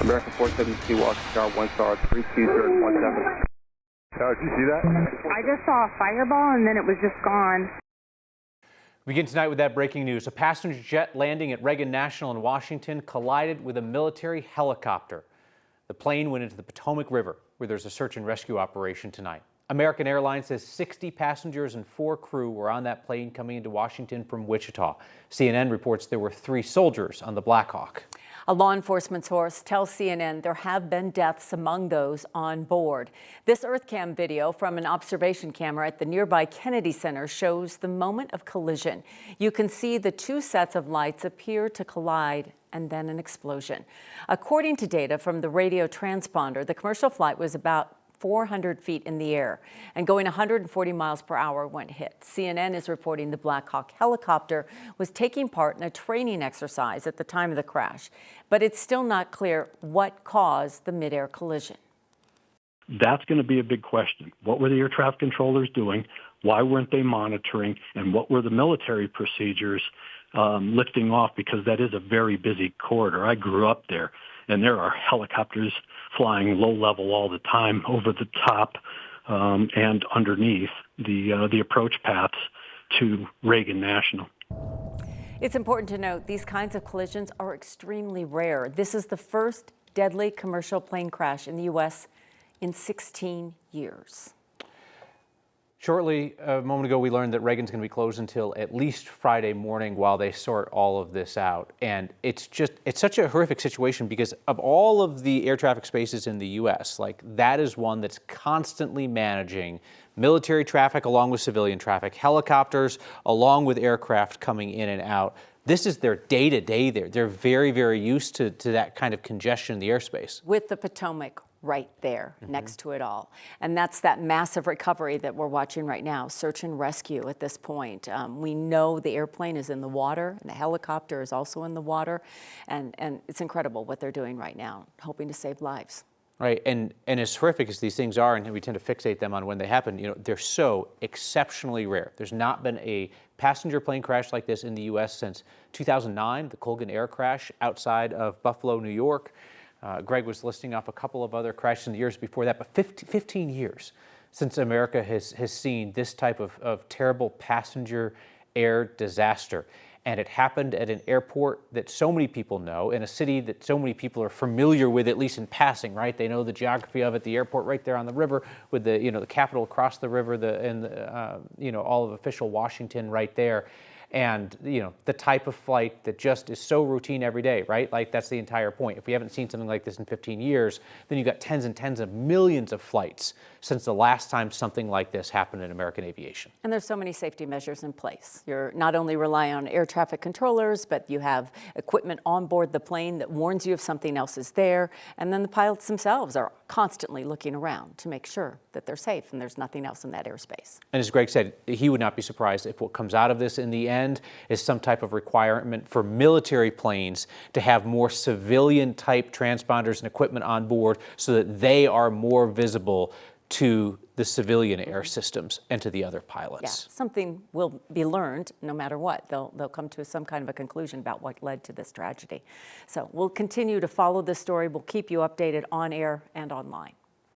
American 472, Washington Star, 1 star, 32017. Tower, did you see that? I just saw a fireball and then it was just gone. We begin tonight with that breaking news. A passenger jet landing at Reagan National in Washington collided with a military helicopter. The plane went into the Potomac River, where there's a search and rescue operation tonight. American Airlines says 60 passengers and 4 crew were on that plane coming into Washington from Wichita. CNN reports there were 3 soldiers on the Black Hawk. A law enforcement source tells CNN there have been deaths among those on board. This EarthCam video from an observation camera at the nearby Kennedy Center shows the moment of collision. You can see the 2 sets of lights appear to collide and then an explosion. According to data from the radio transponder, the commercial flight was about 400 feet in the air and going 140 miles per hour when hit. CNN is reporting the Black Hawk helicopter was taking part in a training exercise at the time of the crash, but it's still not clear what caused the midair collision. That's going to be a big question. What were the air traffic controllers doing? Why weren't they monitoring? And what were the military procedures lifting off? Because that is a very busy corridor. I grew up there, and there are helicopters flying low level all the time over the top and underneath the approach paths to Reagan National. It's important to note these kinds of collisions are extremely rare. This is the first deadly commercial plane crash in the U.S. in 16 years. Shortly, a moment ago, we learned that Reagan's going to be closed until at least Friday morning while they sort all of this out. And it's such a horrific situation because of all of the air traffic spaces in the U.S., like that is one that's constantly managing military traffic along with civilian traffic, helicopters along with aircraft coming in and out. This is their day-to-day there. They're very, very used to that kind of congestion in the airspace. With the Potomac right there next to it all. And that's that massive recovery that we're watching right now, search and rescue at this point. We know the airplane is in the water and the helicopter is also in the water. And it's incredible what they're doing right now, hoping to save lives. Right, and as horrific as these things are, and we tend to fixate them on when they happen, you know, they're so exceptionally rare. There's not been a passenger plane crash like this in the U.S. since 2009, the Colgan Air crash outside of Buffalo, New York. Greg was listing off a couple of other crashes in the years before that, but 15 years since America has seen this type of terrible passenger air disaster. And it happened at an airport that so many people know, in a city that so many people are familiar with, at least in passing, right? They know the geography of it, the airport right there on the river with the, you know, the Capitol across the river, you know, all of official Washington right there. And, you know, the type of flight that just is so routine every day, right? Like, that's the entire point. If we haven't seen something like this in 15 years, then you've got tens and tens of millions of flights since the last time something like this happened in American aviation. And there's so many safety measures in place. You're not only relying on air traffic controllers, but you have equipment on board the plane that warns you if something else is there. And then the pilots themselves are constantly looking around to make sure that they're safe and there's nothing else in that airspace. And as Greg said, he would not be surprised if what comes out of this in the end is some type of requirement for military planes to have more civilian type transponders and equipment on board so that they are more visible to the civilian air systems and to the other pilots. Yeah, something will be learned no matter what. They'll come to some kind of a conclusion about what led to this tragedy. So we'll continue to follow this story. We'll keep you updated on air and online.